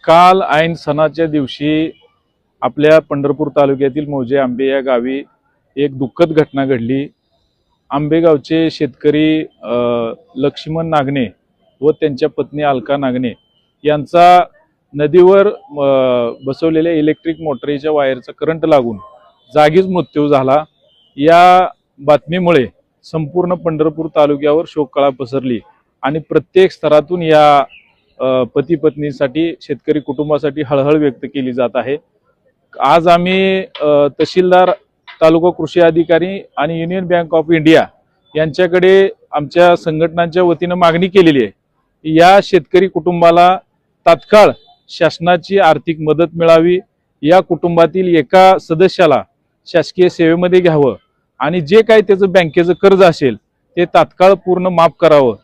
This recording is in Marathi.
काल ऐन सणाच्या दिवशी आपल्या पंढरपूर तालुक्यातील मौजे आंबे या गावी एक दुःखद घटना घडली। आंबेगावचे शेतकरी लक्ष्मण नागणे व त्यांच्या पत्नी अलका नागणे यांचा नदीवर बसवलेल्या इलेक्ट्रिक मोटरीच्या वायरचा करंट लागून जागीच मृत्यू झाला। या बातमीमुळे संपूर्ण पंढरपूर तालुक्यावर शोककळा पसरली आणि प्रत्येक स्तरातून या पती पत्नीसाठी शेतकरी कुटुंबासाठी हळहळ व्यक्त केली जात आहे। आज आम्ही तहसीलदार, तालुका कृषी अधिकारी आणि युनियन बँक ऑफ इंडिया यांच्याकडे आमच्या संघटनांच्या वतीने मागणी केलेली आहे। या शेतकरी कुटुंबाला तात्काळ शासनाची आर्थिक मदत मिळावी, या कुटुंबातील एका सदस्याला शासकीय सेवेमध्ये घ्यावं आणि जे काही त्याचं बँकेचं कर्ज असेल ते तात्काळ पूर्ण माफ करावं